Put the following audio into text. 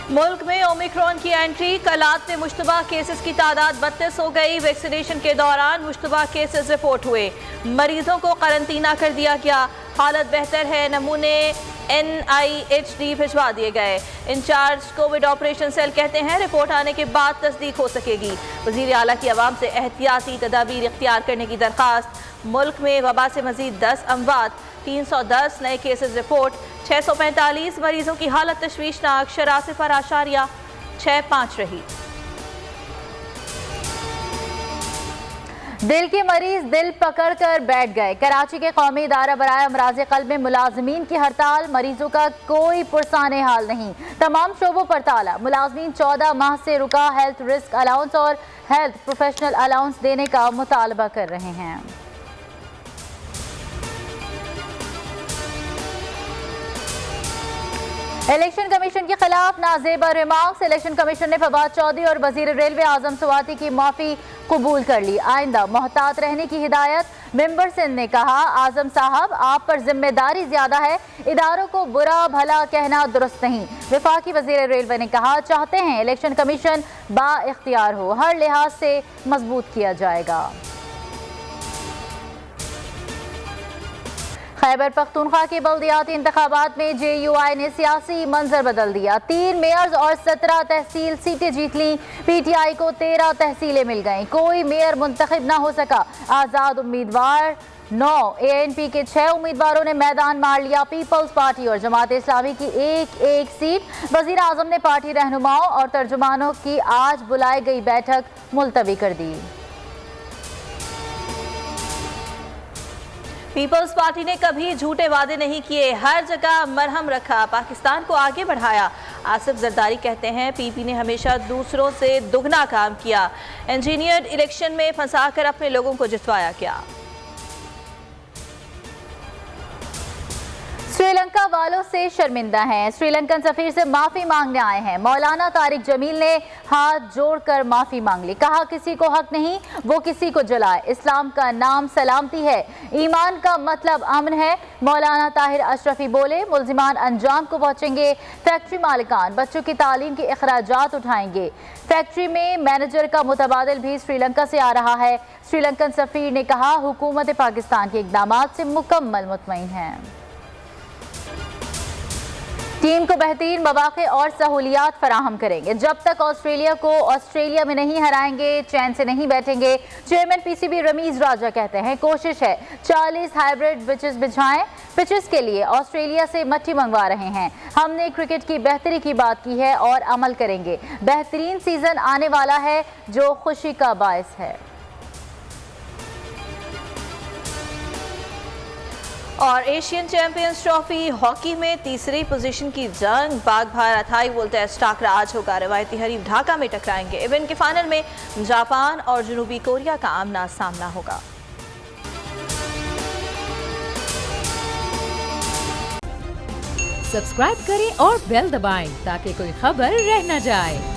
मुल्क में ओमिक्रॉन की एंट्री, कलात में मुश्तबा केसेस की तादाद 32 हो गई। वैक्सीनेशन के दौरान मुश्तबा केसेस रिपोर्ट हुए, मरीजों को करंतना कर दिया गया। हालत बेहतर है, नमूने NIHD भिजवा दिए गए। इंचार्ज कोविड ऑपरेशन सेल कहते हैं रिपोर्ट आने के बाद तस्दीक हो सकेगी। वजीर आला की आवाम से एहतियाती तदाबीर इख्तियार करने की दरख्वास्त। मुल्क में वबा से मजीद 10 अमवात, 310 नए केसेस रिपोर्ट। 645 मरीजों की हालत तशवीशनाक, शरह 0.65 रही। दिल के मरीज दिल पकड़ कर बैठ गए। कराची के कौमी इदारा बराए अमराज क़ल्ब में मुलाजमीन की हड़ताल, मरीजों का कोई पुरसाने हाल नहीं। तमाम शोबों पर ताला। मुलाजमीन 14 माह से रुका हेल्थ रिस्क अलाउंस और हेल्थ प्रोफेशनल अलाउंस देने का मुतालबा कर रहे हैं। इलेक्शन कमीशन के खिलाफ नाजेबा रिमार्क्स। इलेक्शन कमीशन ने फवाद चौधरी और वजीर रेलवे आजम स्वाति की माफी कबूल कर ली। आइंदा मोहतात रहने की हिदायत। मेंबर सिंध ने कहा, आजम साहब आप पर जिम्मेदारी ज्यादा है, इदारों को बुरा भला कहना दुरुस्त नहीं। वफाकी वजीर रेलवे ने कहा, चाहते हैं इलेक्शन कमीशन बाइख्तियार हो, हर लिहाज से मजबूत किया जाएगा। खैबर पख्तूनख्वा के बल्दियाती इंतखाबात में JUI ने सियासी मंजर बदल दिया। 3 मेयर्स और 17 तहसील सीटें जीत ली। PTI को 13 तहसीलें मिल गईं। कोई मेयर मुंतखब न हो सका। आज़ाद उम्मीदवार 9, ANP के 6 उम्मीदवारों ने मैदान मार लिया। पीपल्स पार्टी और जमात इस्लामी की एक सीट। वजीर आजम ने पार्टी रहनुमाओं और तर्जुमानों की आज बुलाई गई बैठक मुलतवी कर दी। पीपल्स पार्टी ने कभी झूठे वादे नहीं किए, हर जगह मरहम रखा, पाकिस्तान को आगे बढ़ाया। आसिफ जरदारी कहते हैं PP ने हमेशा दूसरों से दुगना काम किया, इंजीनियर्ड इलेक्शन में फंसाकर अपने लोगों को जितवाया। क्या श्रीलंका वालों से शर्मिंदा हैं, श्रीलंकन सफीर से माफी मांगने आए हैं। मौलाना तारिक जमील ने हाथ जोड़कर माफी मांग ली। कहा, किसी को हक नहीं वो किसी को जलाए। इस्लाम का नाम सलामती है, ईमान का मतलब अमन है। मौलाना ताहिर अशरफी बोले, मुल्जिमान अंजाम को पहुंचेंगे। फैक्ट्री मालिकान बच्चों की तालीम के अखराजात उठाएंगे। फैक्ट्री में मैनेजर का मुतबादिल भी श्रीलंका से आ रहा है। श्रीलंकन सफीर ने कहा, हुकूमत पाकिस्तान के इकदाम से मुकम्मल मुतमईन है। टीम को बेहतरीन मौक़े और सहूलियात फराहम करेंगे। जब तक ऑस्ट्रेलिया को ऑस्ट्रेलिया में नहीं हराएंगे चैन से नहीं बैठेंगे। चेयरमैन PCB रमीज राजा कहते हैं, कोशिश है 40 हाइब्रिड पिचेस बिछाएं। पिचेस के लिए ऑस्ट्रेलिया से मट्टी मंगवा रहे हैं। हमने क्रिकेट की बेहतरी की बात की है और अमल करेंगे। बेहतरीन सीजन आने वाला है जो खुशी का बायस है। और एशियन चैंपियंस ट्रॉफी हॉकी में तीसरी पोजीशन की जंग, बाग भारत हाई वोल्टेज टाकरा आज होगा। रवायती हरीफ ढाका में टकराएंगे। इवेंट के फाइनल में जापान और जनूबी कोरिया का आमना सामना होगा। सब्सक्राइब करें और बेल दबाएं ताकि कोई खबर रह न जाए।